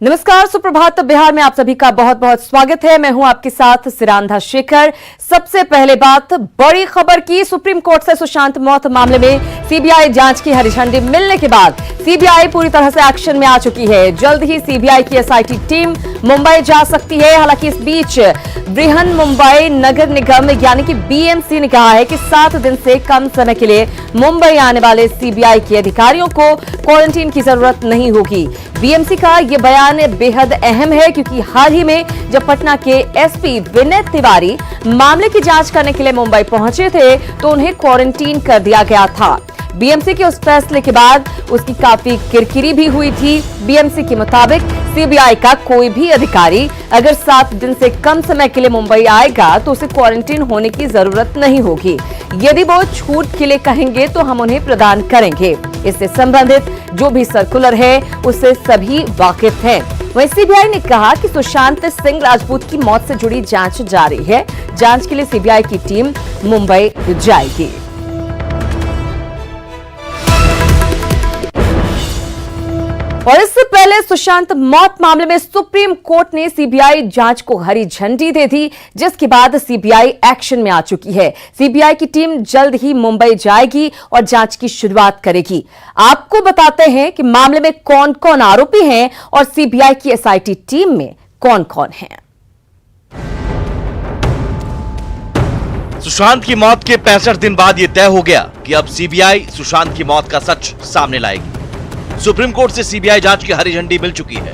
नमस्कार, सुप्रभात। बिहार में आप सभी का बहुत बहुत स्वागत है। मैं हूं आपके साथ सिरांधा शेखर। सबसे पहले बात बड़ी खबर की। सुप्रीम कोर्ट से सुशांत मौत मामले में सीबीआई जांच की हरी झंडी मिलने के बाद सीबीआई पूरी तरह से एक्शन में आ चुकी है। जल्द ही सीबीआई की एसआईटी टीम मुंबई जा सकती है। हालांकि इस बीच बृहन मुंबई नगर निगम यानी कि बीएमसी ने कहा है कि 7 दिन से कम समय के लिए मुंबई आने वाले सीबीआई के अधिकारियों को क्वारंटीन की जरूरत नहीं होगी। बीएमसी का यह बयान बेहद अहम है क्योंकि हाल ही में जब पटना के एसपी विनय तिवारी मामले की जांच करने के लिए मुंबई पहुंचे थे तो उन्हें क्वारंटीन कर दिया गया था। बीएमसी के उस फैसले के बाद उसकी काफी किरकिरी भी हुई थी। बीएमसी के मुताबिक सीबीआई का कोई भी अधिकारी अगर 7 दिन से कम समय के लिए मुंबई आएगा तो उसे क्वारंटीन होने की जरूरत नहीं होगी। यदि वो छूट के लिए कहेंगे तो हम उन्हें प्रदान करेंगे। इससे संबंधित जो भी सर्कुलर है उससे सभी वाकिफ हैं। वहीं सीबीआई ने कहा कि सुशांत सिंह राजपूत की मौत से जुड़ी जांच जारी है। जांच के लिए सीबीआई की टीम मुंबई जाएगी। और इससे पहले सुशांत मौत मामले में सुप्रीम कोर्ट ने सीबीआई जांच को हरी झंडी दे दी, जिसके बाद सीबीआई एक्शन में आ चुकी है। सीबीआई की टीम जल्द ही मुंबई जाएगी और जांच की शुरुआत करेगी। आपको बताते हैं कि मामले में कौन कौन आरोपी हैं और सीबीआई की एसआईटी टीम में कौन कौन है। सुशांत की मौत के 65 दिन बाद यह तय हो गया कि अब सीबीआई सुशांत की मौत का सच सामने लाएगी। सुप्रीम कोर्ट से सीबीआई जांच की हरी झंडी मिल चुकी है।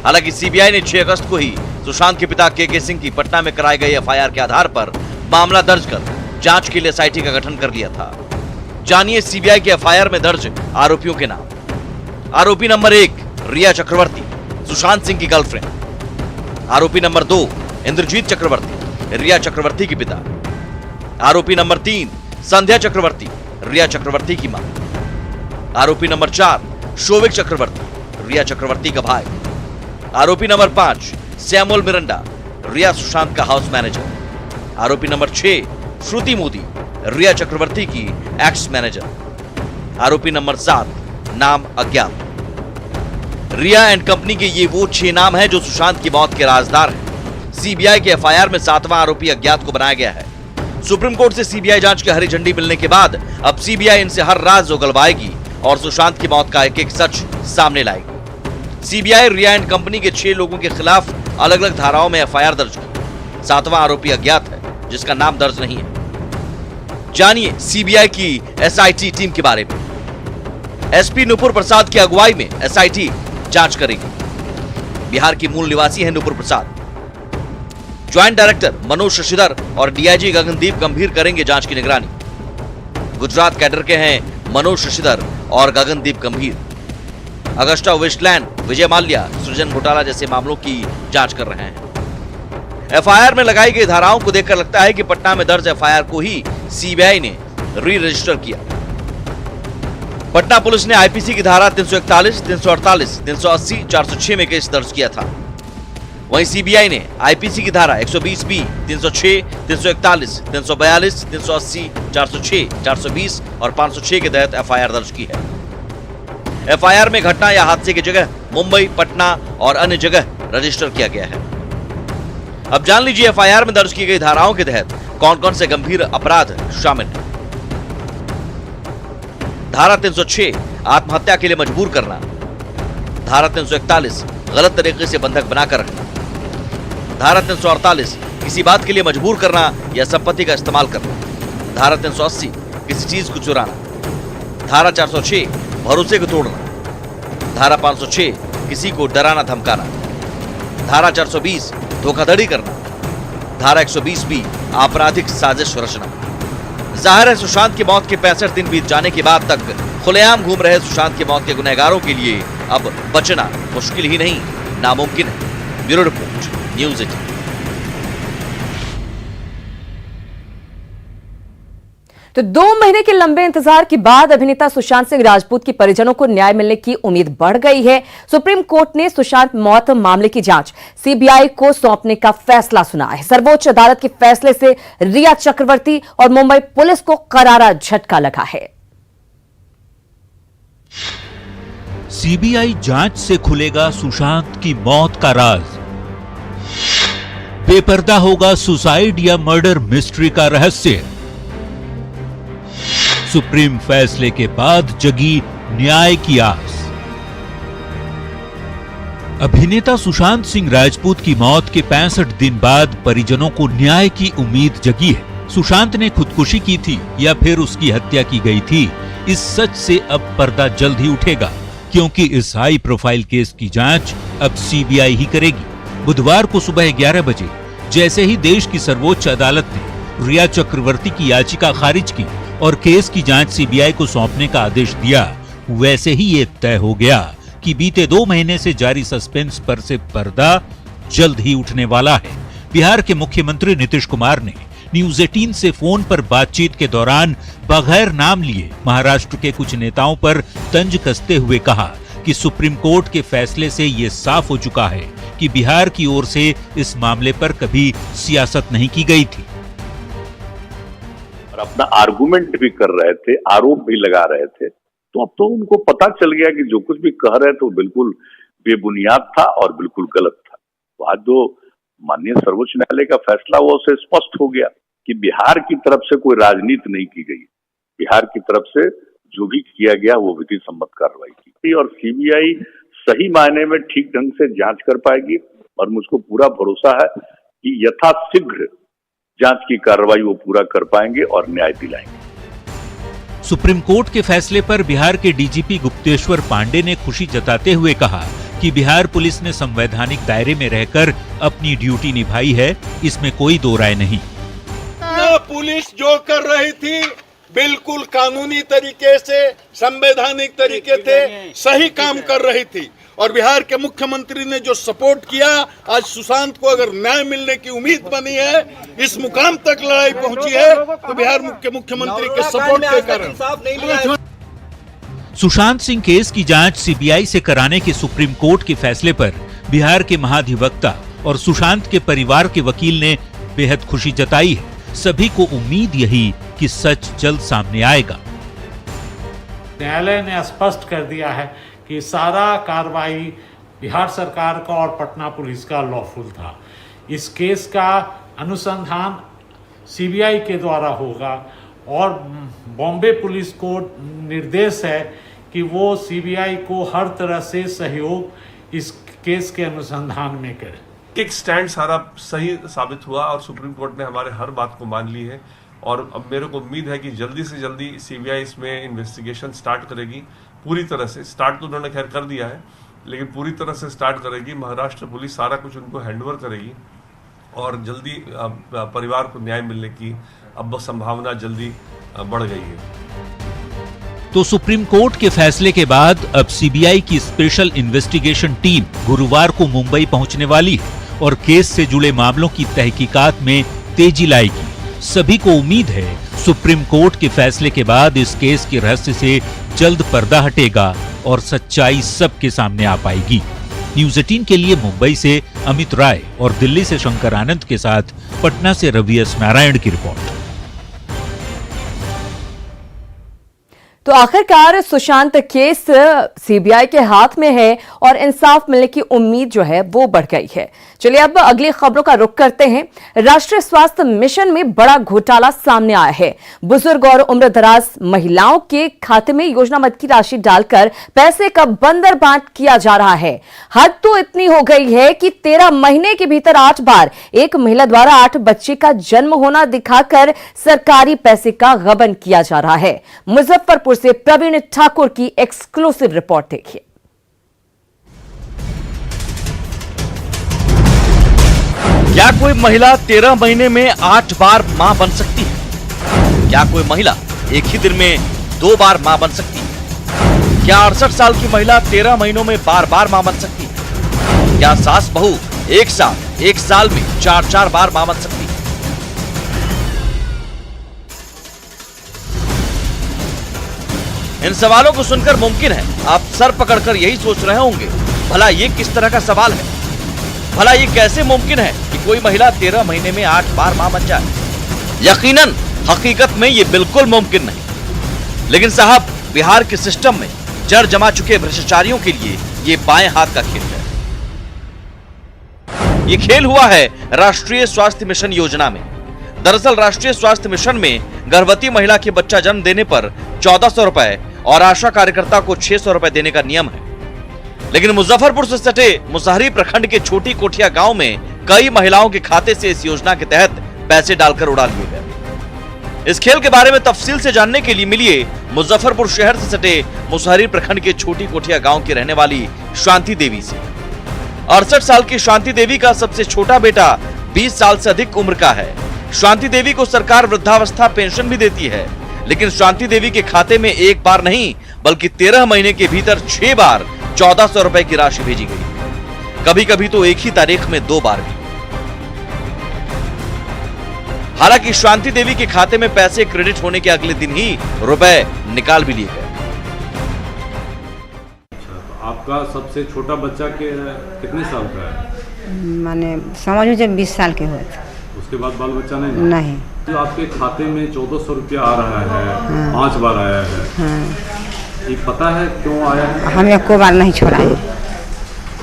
हालांकि सीबीआई ने 6 अगस्त को ही सुशांत के पिता के सिंह की पटना में कराई गई एफआईआर के आधार पर मामला दर्ज कर जांच के लिए एसआईटी का गठन कर लिया था। जानिए सीबीआई के एफआईआर में दर्ज आरोपियों के नाम। आरोपी नंबर 1 रिया चक्रवर्ती, सुशांत सिंह की गर्लफ्रेंड। आरोपी नंबर 2 इंद्रजीत चक्रवर्ती, रिया चक्रवर्ती के पिता। आरोपी नंबर 3 संध्या चक्रवर्ती, रिया चक्रवर्ती की मां। आरोपी नंबर 4 शोविक चक्रवर्ती, रिया चक्रवर्ती का भाई। आरोपी नंबर 5 सैमुअल मिरंडा, रिया सुशांत का हाउस मैनेजर। आरोपी नंबर 6 श्रुति मोदी, रिया चक्रवर्ती की एक्स मैनेजर। आरोपी नंबर 7 नाम अज्ञात। रिया एंड कंपनी के ये वो 6 नाम हैं जो सुशांत की मौत के राजदार हैं। सीबीआई के एफआईआर में 7वां आरोपी अज्ञात को बनाया गया है। सुप्रीम कोर्ट से सीबीआई जांच की हरी झंडी मिलने के बाद अब सीबीआई इनसे हर राज उगलवाएगी और सुशांत की मौत का एक एक सच सामने लाएगी। सीबीआई रिया एंड कंपनी के 6 लोगों के खिलाफ अलग अलग धाराओं में एफआईआर दर्ज की। 7वां आरोपी अज्ञात है जिसका नाम दर्ज नहीं है। जानिए सीबीआई की एसआईटी टीम के बारे में। एसपी नुपुर प्रसाद की अगुवाई में एसआईटी जांच करेगी। बिहार की मूल निवासी है नुपुर प्रसाद। ज्वाइंट डायरेक्टर मनोज शशिधर और डीआईजी गगनदीप गंभीर करेंगे जांच की निगरानी। गुजरात कैडर के हैं मनोज शशिधर और गगनदीप गंभीर। अगस्टा वेस्टलैंड, विजय माल्या, सृजन घोटाला जैसे मामलों की जांच कर रहे हैं। एफआईआर में लगाई गई धाराओं को देखकर लगता है कि पटना में दर्ज एफआईआर को ही सीबीआई ने री रजिस्टर किया। पटना पुलिस ने आईपीसी की धारा 341, 348, 380, 406 में केस दर्ज किया था। वहीं सीबीआई ने आईपीसी की धारा 120B, 306, 341, 342, 380, 406, 420 और 506 के तहत एफआईआर दर्ज की है। एफआईआर में घटना या हादसे की जगह मुंबई, पटना और अन्य जगह रजिस्टर किया गया है। अब जान लीजिए एफआईआर में दर्ज की गई धाराओं के तहत कौन कौन से गंभीर अपराध शामिल हैं। धारा 306 आत्महत्या के लिए मजबूर करना। धारा 341 गलत तरीके से बंधक बनाकर रखना। धारा 348 किसी बात के लिए मजबूर करना या संपत्ति का इस्तेमाल करना। धारा 380 किसी चीज को चुराना। धारा 406 भरोसे को तोड़ना। धारा 506 किसी को डराना धमकाना। धारा 420 धोखाधड़ी करना। धारा 120B आपराधिक साजिश रचना। जाहिर है सुशांत की मौत के 65 दिन बीत जाने के बाद तक खुलेआम घूम रहे सुशांत की मौत के गुनहगारों के लिए अब बचना मुश्किल ही नहीं नामुमकिन है। Bureau report, news 18। तो 2 महीने के लंबे इंतजार के बाद अभिनेता सुशांत सिंह राजपूत के परिजनों को न्याय मिलने की उम्मीद बढ़ गई है। सुप्रीम कोर्ट ने सुशांत मौत मामले की जांच सीबीआई को सौंपने का फैसला सुना है। सर्वोच्च अदालत के फैसले से रिया चक्रवर्ती और मुंबई पुलिस को करारा झटका लगा है। सीबीआई जांच से खुलेगा सुशांत की मौत का राज। बेपर्दा होगा सुसाइड या मर्डर मिस्ट्री का रहस्य। सुप्रीम फैसले के बाद जगी न्याय की आस। अभिनेता सुशांत सिंह राजपूत की मौत के 65 दिन बाद परिजनों को न्याय की उम्मीद जगी है। सुशांत ने खुदकुशी की थी या फिर उसकी हत्या की गई थी, इस सच से अब पर्दा जल्द ही उठेगा, क्योंकि इस हाई प्रोफाइल केस की जांच अब सीबीआई ही करेगी। बुधवार को सुबह 11 बजे जैसे ही देश की सर्वोच्च अदालत ने रिया चक्रवर्ती की याचिका खारिज की और केस की जांच सीबीआई को सौंपने का आदेश दिया, वैसे ही ये तय हो गया कि बीते 2 महीने से जारी सस्पेंस पर से पर्दा जल्द ही उठने वाला है। बिहार के मुख्यमंत्री नीतीश कुमार ने न्यूज 18 से फोन पर बातचीत के दौरान बगैर नाम लिए महाराष्ट्र के कुछ नेताओं पर तंज कसते हुए कहा कि सुप्रीम कोर्ट के फैसले से ये साफ हो चुका है कि बिहार की ओर से इस मामले पर कभी सियासत नहीं की गई थी। और अपना आर्गुमेंट भी कर रहे थे, आरोप भी लगा रहे थे, तो अब तो उनको पता चल गया कि जो कुछ भी कह रहे थे वो बिल्कुल बेबुनियाद था और बिल्कुल गलत था। तो आज जो माननीय सर्वोच्च न्यायालय का फैसला वो से स्पष्ट हो गया कि बिहार की तरफ से कोई राजनीति नहीं की गई। बिहार की तरफ से जो भी किया गया वो विधि सम्मत कार्रवाई की और सीबीआई सही मायने में ठीक ढंग से जांच कर पाएगी और मुझको पूरा भरोसा है कि यथाशीघ्र जांच की कार्रवाई वो पूरा कर पाएंगे और न्याय दिलाएंगे। सुप्रीम कोर्ट के फैसले पर बिहार के डीजीपी गुप्तेश्वर पांडे ने खुशी जताते हुए कहा कि बिहार पुलिस ने संवैधानिक दायरे में रहकर अपनी ड्यूटी निभाई है, इसमें कोई दो राय नहीं। पुलिस जो कर रही थी बिल्कुल कानूनी तरीके से, संवैधानिक तरीके से सही काम कर रही थी और बिहार के मुख्यमंत्री ने जो सपोर्ट किया, आज सुशांत को अगर न्याय मिलने की उम्मीद बनी है, इस मुकाम तक लड़ाई पहुंची है, तो बिहार के मुख्यमंत्री के सपोर्ट के कारण। सुशांत सिंह केस की जांच सीबीआई से कराने के सुप्रीम कोर्ट के फैसले पर बिहार के महाधिवक्ता और सुशांत के परिवार के वकील ने बेहद खुशी जताई है। सभी को उम्मीद यही कि सच जल्द सामने आएगा। न्यायालय ने स्पष्ट कर दिया है कि सारा कार्रवाई बिहार सरकार का और पटना पुलिस का लॉफुल था। इस केस का अनुसंधान सीबीआई के द्वारा होगा और बॉम्बे पुलिस को निर्देश है कि वो सीबीआई को हर तरह से सहयोग इस केस के अनुसंधान में करे। एक स्टैंड सारा सही साबित हुआ और सुप्रीम कोर्ट ने हमारे हर बात को मान ली है और अब मेरे को उम्मीद है कि जल्दी से जल्दी सीबीआई इसमें इन्वेस्टिगेशन स्टार्ट करेगी। पूरी तरह से स्टार्ट तो उन्होंने खैर कर दिया है, लेकिन पूरी तरह से स्टार्ट करेगी। महाराष्ट्र पुलिस सारा कुछ उनको हैंडओवर करेगी और जल्दी परिवार को न्याय मिलने की अब संभावना जल्दी बढ़ गई है। तो सुप्रीम कोर्ट के फैसले के बाद अब सीबीआई की स्पेशल इन्वेस्टिगेशन टीम गुरुवार को मुंबई पहुंचने वाली है और केस से जुड़े मामलों की तहकीकात में तेजी लाएगी। सभी को उम्मीद है सुप्रीम कोर्ट के फैसले के बाद इस केस के रहस्य से जल्द पर्दा हटेगा और सच्चाई सबके सामने आ पाएगी। न्यूज 18 के लिए मुंबई से अमित राय और दिल्ली से शंकर आनंद के साथ पटना से रवि एस नारायण की रिपोर्ट। तो आखिरकार सुशांत केस सीबीआई के हाथ में है और इंसाफ मिलने की उम्मीद जो है वो बढ़ गई है। चलिए अब अगली खबरों का रुख करते हैं। राष्ट्रीय स्वास्थ्य मिशन में बड़ा घोटाला सामने आया है। बुजुर्ग और उम्रदराज महिलाओं के खाते में योजना मद की राशि डालकर पैसे का बंदर बांट किया जा रहा है। हद तो इतनी हो गई है कि 13 महीने के भीतर 8 बार एक महिला द्वारा 8 बच्चे का जन्म होना दिखाकर सरकारी पैसे का गबन किया जा रहा है। मुजफ्फरपुर से प्रवीण ठाकुर की एक्सक्लूसिव रिपोर्ट देखिए। क्या कोई महिला 13 महीने में 8 बार मां बन सकती है? क्या कोई महिला एक ही दिन में 2 बार मां बन सकती है? क्या 68 साल की महिला 13 महीनों में बार बार मां बन सकती है? क्या सास बहू एक साल में 4 बार मां बन सकती है? इन सवालों को सुनकर मुमकिन है आप सर पकड़कर यही सोच रहे होंगे, भला ये किस तरह का सवाल है? भला ये कैसे मुमकिन है कि कोई महिला 13 महीने में 8 बार मां बन जाए? यकीनन हकीकत में ये बिल्कुल मुमकिन नहीं। लेकिन साहब, बिहार के सिस्टम में जड़ जमा चुके भ्रष्टाचारियों के लिए ये बाएं हाथ का खेल है। ये खेल हुआ है राष्ट्रीय स्वास्थ्य मिशन योजना में। दरअसल राष्ट्रीय स्वास्थ्य मिशन में गर्भवती महिला के बच्चा जन्म देने पर 1400 रुपए और आशा कार्यकर्ता को 600 रुपए देने का नियम है। लेकिन मुजफ्फरपुर से सटे मुसहरी प्रखंड के छोटी कोठिया गांव में कई महिलाओं के खाते से इस योजना के तहत पैसे डालकर उड़ा लिए गए। इस खेल के बारे में तफसील से जानने के लिए मिलिए मुजफ्फरपुर शहर से सटे मुसहरी प्रखंड के छोटी कोठिया गांव की रहने वाली शांति देवी से। 68 साल की शांति देवी का सबसे छोटा बेटा 20 साल से अधिक उम्र का है। शांति देवी को सरकार वृद्धावस्था पेंशन भी देती है, लेकिन शांति देवी के खाते में एक बार नहीं बल्कि 13 महीने के भीतर 6 बार 1400 रुपए की राशि भेजी गई, कभी कभी तो एक ही तारीख में 2 बार भी। हालांकि शांति देवी के खाते में पैसे क्रेडिट होने के अगले दिन ही रुपए निकाल भी लिए गए। आपका सबसे छोटा बच्चा कितने साल का है? माने समझो जब 20 साल के हुए थे। उसके बाद बाल बच्चा नहीं? तो आपके खाते में 1400 रुपया आ रहा है। हाँ। 5 बार आया है। हाँ। ये पता है क्यों आया है? हमें को बार नहीं छोड़ा है।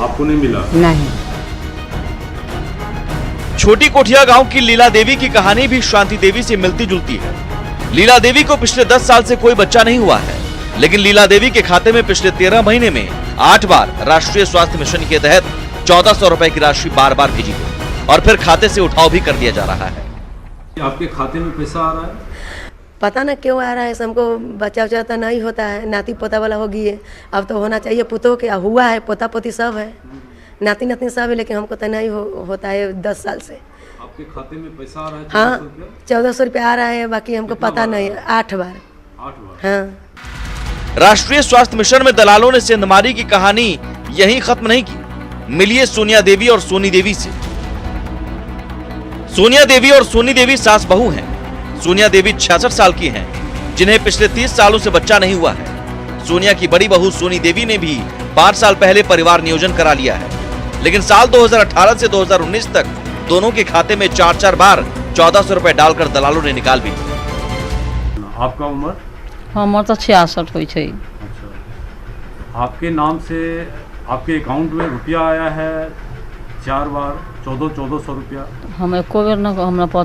आपको नहीं मिला? नहीं। छोटी कोठिया गांव की लीला देवी की कहानी भी शांति देवी से मिलती जुलती है। लीला देवी को पिछले 10 साल से कोई बच्चा नहीं हुआ है, लेकिन लीला देवी के खाते में पिछले 13 महीने में 8 बार राष्ट्रीय स्वास्थ्य मिशन के तहत 1400 रुपए की राशि बार बार भेजी गई और फिर खाते से उठाव भी कर दिया जा रहा है। आपके खाते में पैसा आ रहा है? पता ना क्यों आ रहा है। हमको बच्चा उच्चा तो नहीं होता है, नाती पोता वाला हो गई है, अब तो होना चाहिए। पुतों के हुआ है, पोता पोती सब है, नाती नाती सब है, लेकिन हमको तो नहीं होता है 10 साल से। आपके खाते में पैसा आ रहा है? हाँ, 1400 रुपया आ रहा है, बाकी हमको पता नहीं है। 8 बार। 8 बार? हाँ। राष्ट्रीय स्वास्थ्य मिशन में दलालों ने सेंधमारी की कहानी यहीं खत्म नहीं की। मिलिए सोनिया देवी और सोनी देवी से। सोनिया देवी और सोनी देवी सास बहू हैं। सोनिया देवी 66 साल की हैं, जिन्हें पिछले 30 सालों से बच्चा नहीं हुआ है। सोनिया की बड़ी बहू सोनी देवी ने भी 5 साल पहले परिवार नियोजन करा लिया है, लेकिन साल 2018 से 2019 तक दोनों के खाते में 4-4 बार 1400 रुपए डालकर दलालों ने निकाल भी ली। आपका उम्र? हमर तो 66 हुई छे। अच्छा। आपके नाम से आपके अकाउंट में रुपया आया है 4 बार 1400 रुपया? हम एको बेर न हमरा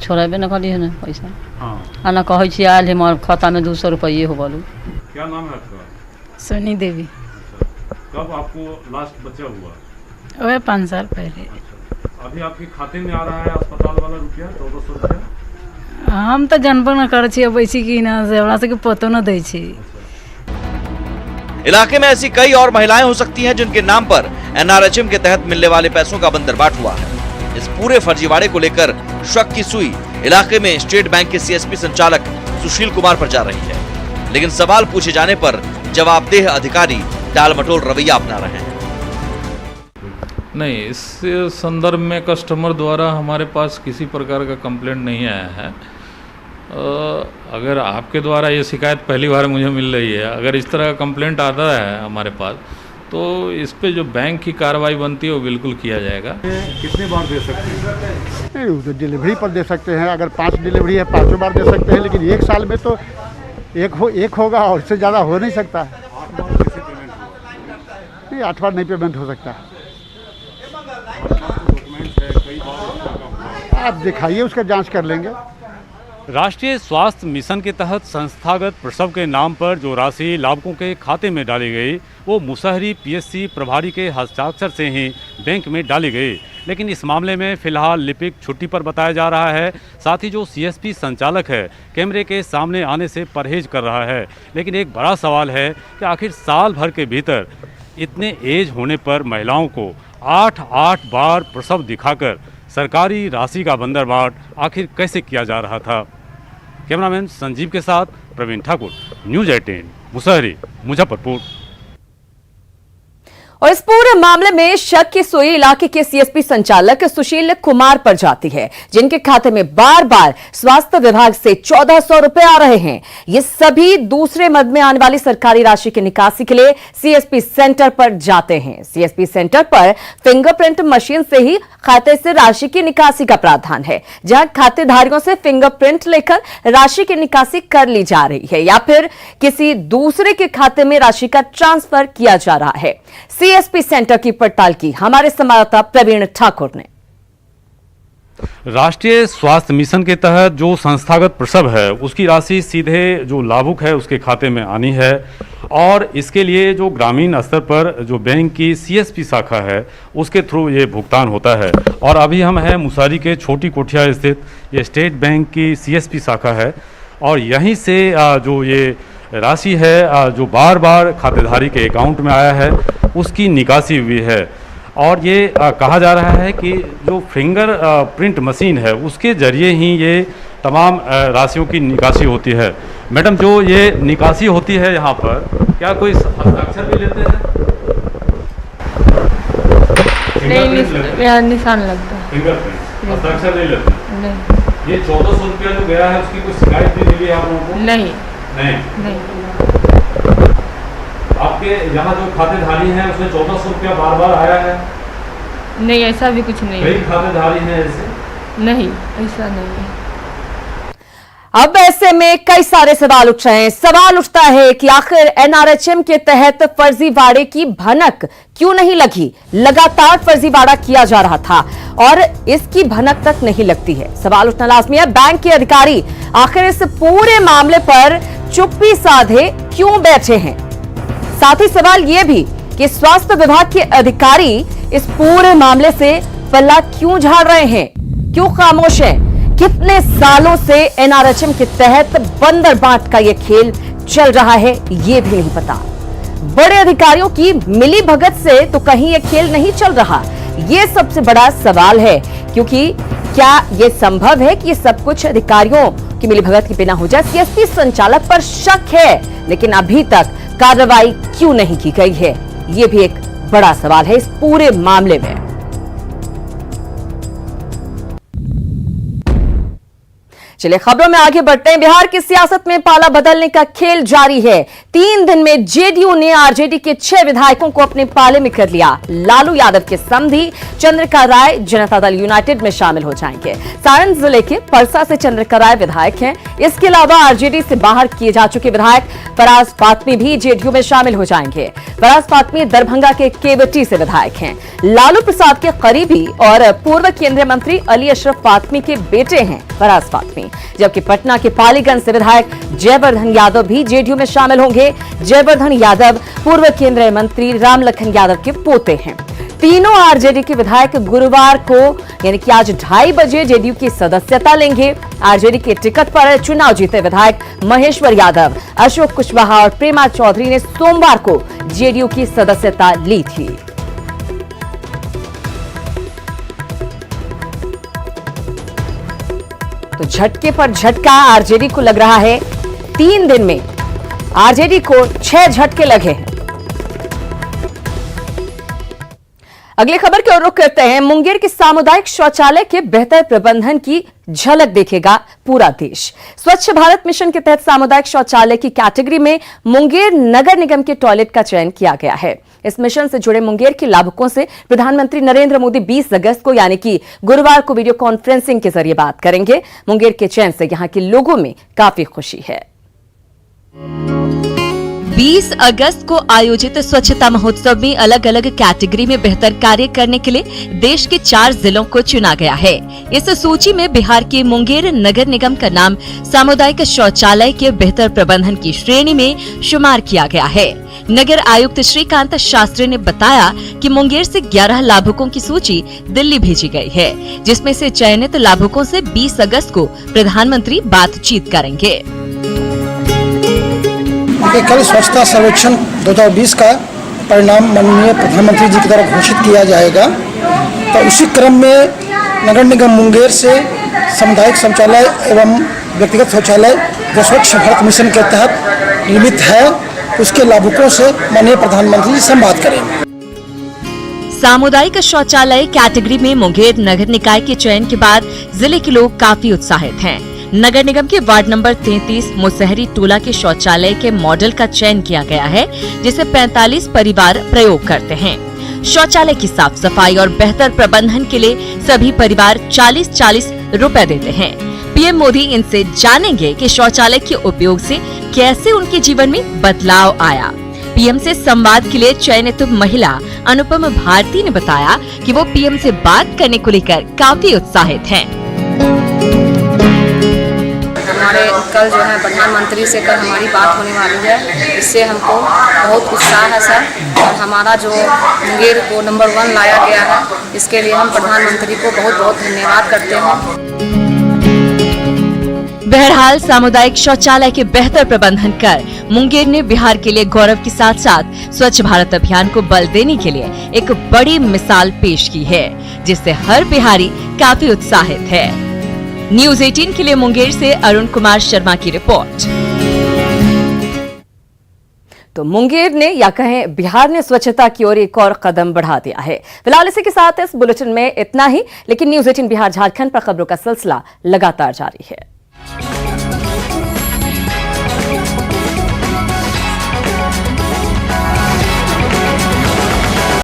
छोड़ेबे न करी है न पैसा। हाँ। आ न कहै छी आयल हमर खाता में 200 रुपये हो बोलू। क्या नाम है आपका? सोनी देवी। अच्छा। कब आपको लास्ट बच्चा हुआ? वह 5 साल पहले। अच्छा। अभी आपके खाते में आ रहा है अस्पताल वाला रुपया 1400 रुपया? हम तो जानबो न करै छी वैसी की ना से हमरा से पतो न दै छी। इलाके में ऐसी कई और महिलाएं हो सकती हैं जिनके नाम पर NRHM के तहत मिलने वाले पैसों का बंदरबाट हुआ है। इस पूरे फर्जीवाड़े को लेकर शक की सुई इलाके में स्टेट बैंक के CSP संचालक सुशील कुमार पर जा रही है, लेकिन सवाल पूछे जाने पर जवाबदेह अधिकारी टालमटोल रवैया अपना रहे हैं। नहीं, इस संदर्भ में कस्टमर द्वारा हमारे पास किसी प्रकार का कंप्लेंट नहीं आया है। अगर आपके द्वारा ये शिकायत पहली बार मुझे मिल रही है, अगर इस तरह का कंप्लेंट आता है हमारे पास तो इस पे जो बैंक की कार्रवाई बनती है वो बिल्कुल किया जाएगा। कितने बार दे सकते हैं? नहीं, डिलीवरी पर दे सकते हैं। अगर 5 डिलीवरी है 5 बार दे सकते हैं, लेकिन 1 साल में तो एक होगा और इससे ज़्यादा हो नहीं सकता। 8 बार कैसे पेमेंट हुआ? नहीं, 8 बार नहीं पेमेंट हो सकता। डॉक्यूमेंट्स है, कई बार आप दिखाइए, उसका जांच कर लेंगे। राष्ट्रीय स्वास्थ्य मिशन के तहत संस्थागत प्रसव के नाम पर जो राशि लाभुकों के खाते में डाली गई वो मुसहरी PSC प्रभारी के हस्ताक्षर से ही बैंक में डाली गई, लेकिन इस मामले में फिलहाल लिपिक छुट्टी पर बताया जा रहा है। साथ ही जो CSP संचालक है कैमरे के सामने आने से परहेज कर रहा है। लेकिन एक बड़ा सवाल है कि आखिर साल भर के भीतर इतने एज होने पर महिलाओं को 8 बार प्रसव दिखाकर सरकारी राशि का बंदरबाट आखिर कैसे किया जा रहा था। कैमरामैन संजीव के साथ प्रवीण ठाकुर, न्यूज़ 18 मुसहरी मुजफ्फरपुर। और इस पूरे मामले में शक की सुई इलाके के सीएसपी संचालक सुशील कुमार पर जाती है, जिनके खाते में बार बार स्वास्थ्य विभाग से 1400 रुपए आ रहे हैं। ये सभी दूसरे मद में आने वाली सरकारी राशि की निकासी के लिए सीएसपी सेंटर पर जाते हैं। सीएसपी सेंटर पर फिंगरप्रिंट मशीन से ही खाते से राशि की निकासी का प्रावधान है, जहां खातेधारियों से फिंगरप्रिंट लेकर राशि की निकासी कर ली जा रही है या फिर किसी दूसरे के खाते में राशि का ट्रांसफर किया जा रहा है। सीएसपी सेंटर की पड़ताल की हमारे संवाददाता प्रवीण ठाकुर ने। राष्ट्रीय स्वास्थ्य मिशन के तहत जो संस्थागत प्रसव है उसकी राशि सीधे जो लाभुक है उसके खाते में आनी है, और इसके लिए जो ग्रामीण स्तर पर जो बैंक की सीएसपी शाखा है उसके थ्रू ये भुगतान होता है। और अभी हम हैं मुसहरी के छोटी कोठिया स्थित ये स्टेट बैंक की सीएसपी शाखा है, और यहीं से जो ये राशि है जो बार बार खातेधारी के अकाउंट में आया है उसकी निकासी हुई है। और ये कहा जा रहा है कि जो फिंगर प्रिंट मशीन है उसके जरिए ही ये तमाम राशियों की निकासी होती है। मैडम, जो ये निकासी होती है यहाँ पर क्या कोई हस्ताक्षर भी लेते हैं? नहीं, निशान लगता है। फिंगरप्रिंट हस्ताक्षर नहीं लेते? नहीं। ये 1400 रुपया जो गया है उसकी कोई शिकायत भी मिली है आप लोगों को? नहीं। नहीं। आपके यहाँ जो खातेधारी हैं उसमें 1400 रुपया बार बार आया है? नहीं, ऐसा भी कुछ नहीं। कई खातेधारी हैं ऐसे? नहीं, ऐसा नहीं है। अब ऐसे में कई सारे सवाल उठ रहे हैं। सवाल उठता है कि आखिर एनआरएचएम के तहत फर्जीवाड़े की भनक क्यों नहीं लगी। लगातार फर्जीवाड़ा किया जा रहा था और इसकी भनक तक नहीं लगती है। सवाल उठना लाजमी है, बैंक के अधिकारी आखिर इस पूरे मामले पर चुप्पी साधे क्यों बैठे हैं। साथ ही सवाल यह भी कि स्वास्थ्य विभाग के अधिकारी इस पूरे मामले से पल्ला क्यों झाड़ रहे हैं, क्यों खामोश हैं। कितने सालों से एनआरएचएम के तहत बंदर बांट का यह खेल चल रहा है, यह भी नहीं पता। बड़े अधिकारियों की मिली भगत से तो कहीं यह खेल नहीं चल रहा, यह सबसे बड़ा सवाल है। क्योंकि क्या यह संभव है कि सब कुछ अधिकारियों की मिली भगत के बिना हो जाए। सीएसपी संचालक पर शक है, लेकिन अभी तक कार्रवाई क्यों नहीं की गई है, यह भी एक बड़ा सवाल है इस पूरे मामले में। चलिए खबरों में आगे बढ़ते हैं। बिहार की सियासत में पाला बदलने का खेल जारी है। 3 दिन में जेडीयू ने आरजेडी के 6 विधायकों को अपने पाले में कर लिया। लालू यादव के समधी चंद्रिका राय जनता दल यूनाइटेड में शामिल हो जाएंगे। सारण जिले के परसा से चंद्रिका राय विधायक हैं। इसके अलावा आरजेडी से बाहर किए जा चुके विधायक फराज फातमी भी जेडीयू में शामिल हो जाएंगे। फराज फातमी दरभंगा के केवटी से विधायक हैं। लालू प्रसाद के करीबी और पूर्व केंद्रीय मंत्री अली अशरफ फातमी के बेटे हैं फराज फातमी। जबकि पटना के पालीगंज से विधायक जयवर्धन यादव भी जेडीयू में शामिल होंगे। जयवर्धन यादव पूर्व केंद्रीय मंत्री रामलखन यादव के पोते हैं। तीनों आरजेडी के विधायक गुरुवार को यानी कि आज 2:30 बजे जेडीयू की सदस्यता लेंगे। आरजेडी के टिकट पर चुनाव जीते विधायक महेश्वर यादव, अशोक कुशवाहा और प्रेमा चौधरी ने सोमवार को जेडीयू की सदस्यता ली थी। तो झटके पर झटका आरजेडी को लग रहा है। 3 दिन में आरजेडी को 6 झटके लगे हैं। अगली खबर की ओर रुख करते हैं। मुंगेर के सामुदायिक शौचालय के बेहतर प्रबंधन की झलक देखेगा पूरा देश। स्वच्छ भारत मिशन के तहत सामुदायिक शौचालय की कैटेगरी में मुंगेर नगर निगम के टॉयलेट का चयन किया गया है। इस मिशन से जुड़े मुंगेर के लाभुकों से प्रधानमंत्री नरेंद्र मोदी 20 अगस्त को यानी कि गुरुवार को वीडियो कॉन्फ्रेंसिंग के जरिए बात करेंगे। मुंगेर के चयन से यहां के लोगों में काफी खुशी है। 20 अगस्त को आयोजित स्वच्छता महोत्सव में अलग अलग कैटेगरी में बेहतर कार्य करने के लिए देश के 4 जिलों को चुना गया है। इस सूची में बिहार के मुंगेर नगर निगम का नाम सामुदायिक शौचालय के बेहतर प्रबंधन की श्रेणी में शुमार किया गया है। नगर आयुक्त श्रीकांत शास्त्री ने बताया कि मुंगेर से 11 लाभुकों की सूची दिल्ली भेजी गई है, जिसमें से चयनित लाभुकों से 20 अगस्त को प्रधानमंत्री बातचीत करेंगे। कल स्वच्छता सर्वेक्षण 2020 का परिणाम माननीय प्रधानमंत्री जी की द्वारा घोषित किया जाएगा, तो उसी क्रम में नगर निगम मुंगेर से सामुदायिक शौचालय एवं व्यक्तिगत शौचालय जो स्वच्छ भारत मिशन के तहत निर्मित है उसके लाभुकों से माननीय प्रधानमंत्री जी से बात करेंगे। सामुदायिक शौचालय कैटेगरी में मुंगेर नगर निकाय के चयन के बाद जिले के लोग काफी उत्साहित हैं। नगर निगम के वार्ड नंबर 33 मुसहरी टोला के शौचालय के मॉडल का चयन किया गया है, जिसे 45 परिवार प्रयोग करते हैं। शौचालय की साफ सफाई और बेहतर प्रबंधन के लिए सभी परिवार 40-40 रुपए देते हैं। पीएम मोदी इनसे जानेंगे कि शौचालय के उपयोग से कैसे उनके जीवन में बदलाव आया। पीएम से संवाद के लिए चयनित महिला अनुपम भारती ने बताया कि वो पीएम से बात करने को लेकर काफी उत्साहित हैं। हमारे कल जो है प्रधानमंत्री से कल हमारी बात होने वाली है, इससे हमको बहुत उत्साह है सर। और हमारा जो मुंगेर को नंबर 1 लाया गया है, इसके लिए हम प्रधानमंत्री को बहुत बहुत धन्यवाद करते हैं। बहरहाल सामुदायिक शौचालय के बेहतर प्रबंधन कर मुंगेर ने बिहार के लिए गौरव के साथ साथ स्वच्छ भारत अभियान को बल देने के लिए एक बड़ी मिसाल पेश की है, जिससे हर बिहारी काफी उत्साहित है। न्यूज़ 18 के लिए मुंगेर से अरुण कुमार शर्मा की रिपोर्ट। तो मुंगेर ने या कहें बिहार ने स्वच्छता की ओर एक और कदम बढ़ा दिया है। फिलहाल इसी के साथ इस बुलेटिन में इतना ही, लेकिन न्यूज़ 18 बिहार झारखंड पर खबरों का सिलसिला लगातार जारी है।